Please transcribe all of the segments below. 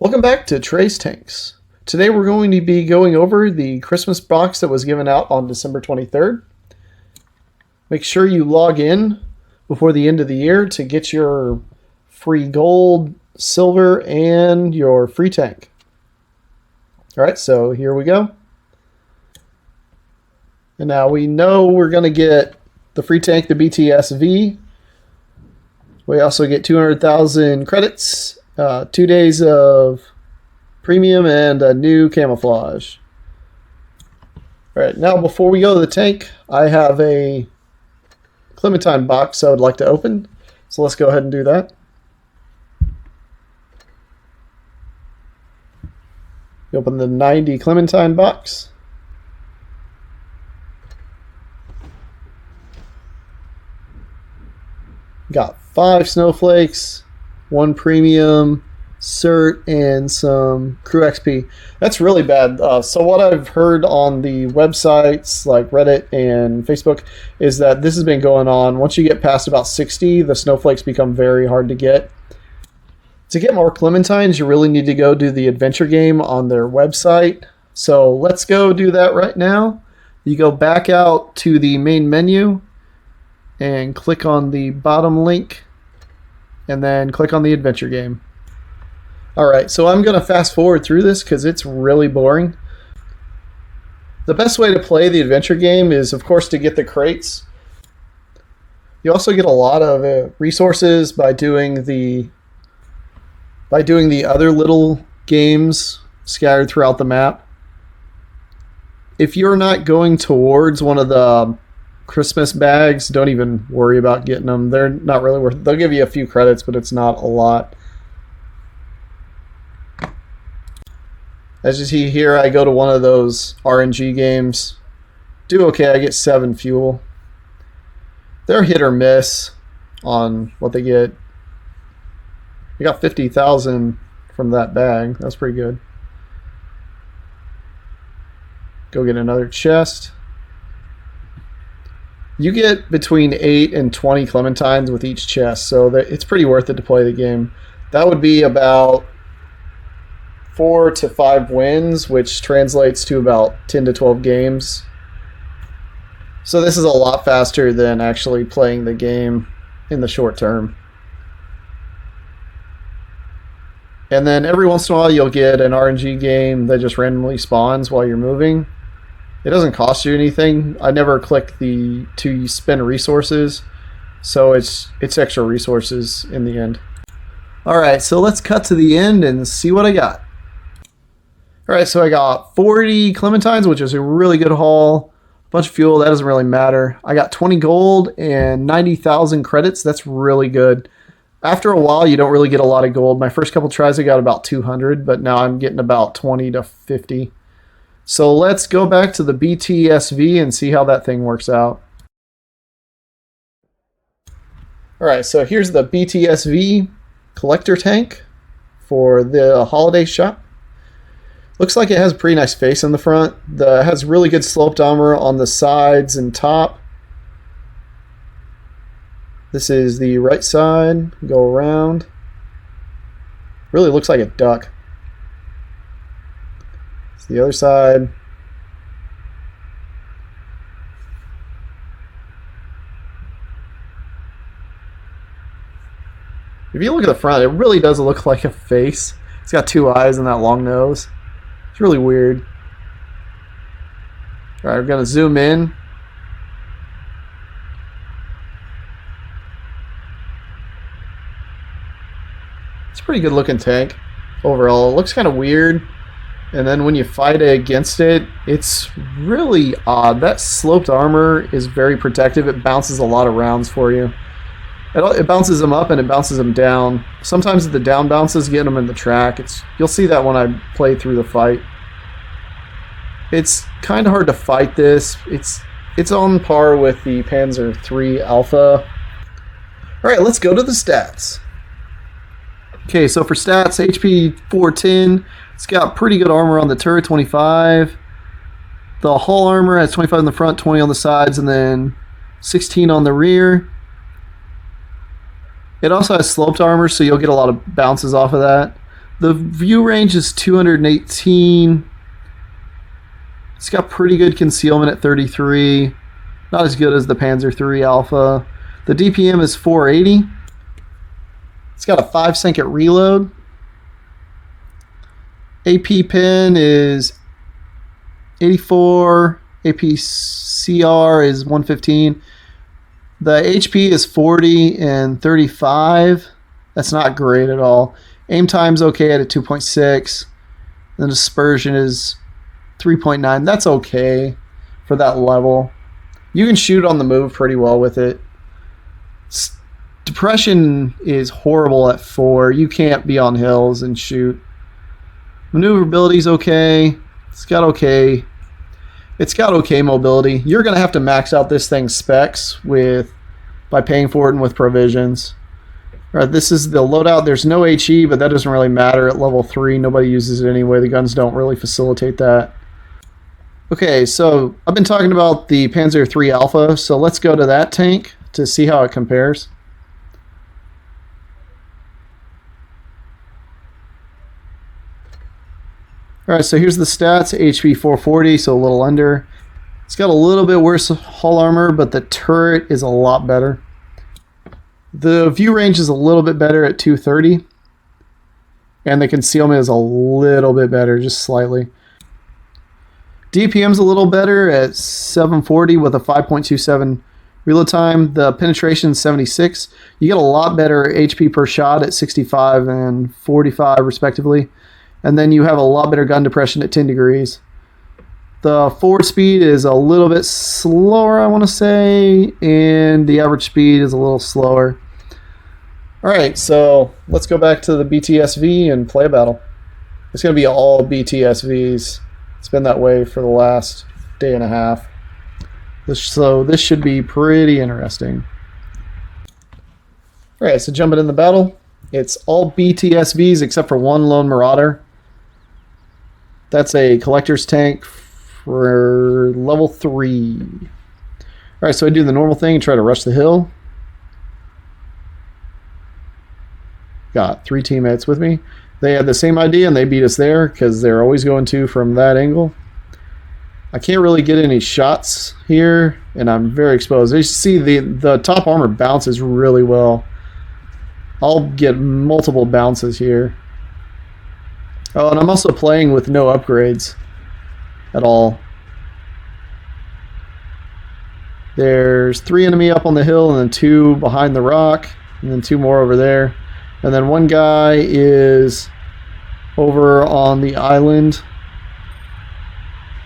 Welcome back to Trey'z Tanks. Today we're going to be going over the Christmas box that was given out on December 23rd. Make sure you log in before the end of the year to get your free gold, silver, and your free tank. Alright, so here we go. And now we know we're going to get the free tank, the BTSV. We also get 200,000 credits, 2 days of premium, and a new camouflage. Alright, now before we go to the tank, I have a Clementine box I would like to open. So let's go ahead and do that. You open the 90 Clementine box. Got 5 snowflakes, 1 premium, cert, and some crew XP. That's really bad. So what I've heard on the websites like Reddit and Facebook is that this has been going on. Once you get past about 60, the snowflakes become very hard to get. To get more Clementines, you really need to go do the adventure game on their website. So let's go do that right now. You go back out to the main menu and click on the bottom link and then click on the adventure game. Alright, so I'm going to fast forward through this because it's really boring. The best way to play the adventure game is, of course, to get the crates. You also get a lot of resources by doing the other little games scattered throughout the map. If you're not going towards one of the Christmas bags, don't even worry about getting them. They're not really worth it. They'll give you a few credits, but it's not a lot. As you see here, I go to one of those RNG games. Do okay, I get 7 fuel. They're hit or miss on what they get. I got 50,000 from that bag. That's pretty good. Go get another chest. You get between 8 and 20 Clementines with each chest, so it's pretty worth it to play the game. That would be about 4 to 5 wins, which translates to about 10 to 12 games. So this is a lot faster than actually playing the game in the short term. And then every once in a while you'll get an RNG game that just randomly spawns while you're moving. It doesn't cost you anything. I never click the to spend resources, so it's extra resources in the end. Alright, so let's cut to the end and see what I got. Alright, so I got 40 Clementines, which is a really good haul. A bunch of fuel, that doesn't really matter. I got 20 gold and 90,000 credits. That's really good. After a while, you don't really get a lot of gold. My first couple tries, I got about 200, but now I'm getting about 20 to 50. So let's go back to the BTSV and see how that thing works out. Alright, so here's the BTSV collector tank for the holiday shop. Looks like it has a pretty nice face in the front. It has really good sloped armor on the sides and top. This is the right side. Go around. Really looks like a duck. It's the other side. If you look at the front, it really does look like a face. It's got 2 eyes and that long nose. It's really weird. Alright, we're going to zoom in. It's a pretty good looking tank overall. It looks kind of weird. And then when you fight against it, it's really odd. That sloped armor is very protective. It bounces a lot of rounds for you. It bounces them up and it bounces them down. Sometimes the down bounces get them in the track. You'll see that when I play through the fight. It's kind of hard to fight this. It's on par with the Panzer III Alpha. Alright, let's go to the stats. Okay, so for stats, HP 410. It's got pretty good armor on the turret, 25. The hull armor has 25 in the front, 20 on the sides, and then 16 on the rear. It also has sloped armor, so you'll get a lot of bounces off of that. The view range is 218. It's got pretty good concealment at 33. Not as good as the Panzer III Alpha. The DPM is 480. It's got a 5-second reload. AP pin is 84. APCR is 115. The HP is 40 and 35. That's not great at all. Aim time's okay at a 2.6. The dispersion is 3.9. That's okay for that level. You can shoot on the move pretty well with it. Depression is horrible at 4. You can't be on hills and shoot. Maneuverability is okay. It's got okay mobility. You're going to have to max out this thing's specs by paying for it and with provisions. All right, this is the loadout. There's no HE, but that doesn't really matter at level 3. Nobody uses it anyway. The guns don't really facilitate that. Okay, so I've been talking about the Panzer III Alpha, so let's go to that tank to see how it compares. Alright, so here's the stats. HP 440, so a little under. It's got a little bit worse hull armor, but the turret is a lot better. The view range is a little bit better at 230. And the concealment is a little bit better, just slightly. DPM's a little better at 740 with a 5.27 reload time. The penetration is 76. You get a lot better HP per shot at 65 and 45 respectively. And then you have a lot better gun depression at 10 degrees. The forward speed is a little bit slower, I want to say, and the average speed is a little slower. Alright, so let's go back to the BTSV and play a battle. It's going to be all BTSVs. It's been that way for the last day and a half. So this should be pretty interesting. Alright, so jumping in the battle. It's all BTSVs except for one lone marauder. That's a collector's tank for level 3. Alright, so I do the normal thing and try to rush the hill. Got 3 teammates with me. They had the same idea and they beat us there because they're always going to from that angle. I can't really get any shots here and I'm very exposed. As you see, the top armor bounces really well. I'll get multiple bounces here. Oh, and I'm also playing with no upgrades at all. There's 3 enemy up on the hill and then 2 behind the rock and then 2 more over there. And then one guy is over on the island.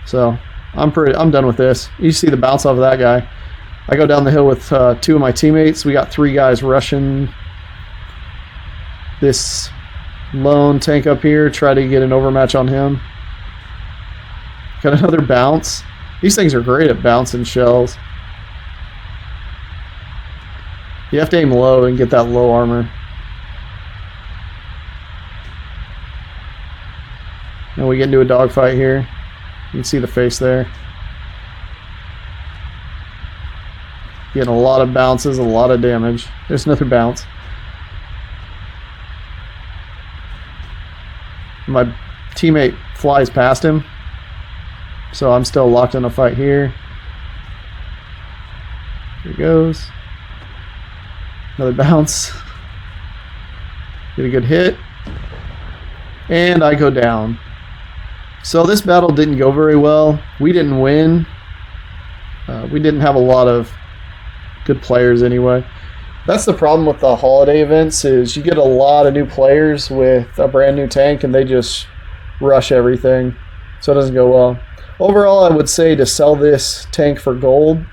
So I'm done with this. You see the bounce off of that guy. I go down the hill with 2 of my teammates. We got 3 guys rushing this lone tank up here. Try to get an overmatch on him. Got another bounce. These things are great at bouncing shells. You have to aim low and get that low armor. And we get into a dogfight here. You can see the face there. Getting a lot of bounces, a lot of damage. There's another bounce. My teammate flies past him. So I'm still locked in a fight here. Here he goes. Another bounce. Get a good hit. And I go down. So this battle didn't go very well. We didn't win. We didn't have a lot of good players anyway. That's the problem with the holiday events is you get a lot of new players with a brand new tank and they just rush everything. So it doesn't go well. Overall, I would say to sell this tank for gold.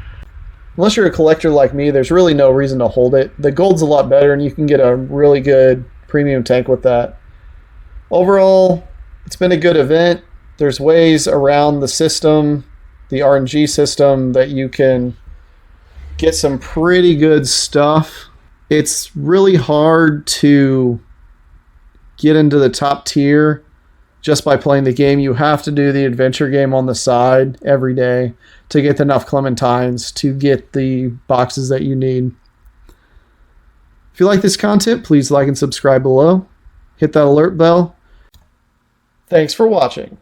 Unless you're a collector like me, there's really no reason to hold it. The gold's a lot better and you can get a really good premium tank with that. Overall, it's been a good event. There's ways around the system, the RNG system, that you can get some pretty good stuff. It's really hard to get into the top tier just by playing the game. You have to do the adventure game on the side every day to get enough clementines to get the boxes that you need. If you like this content, please like and subscribe below. Hit that alert bell Thanks for watching.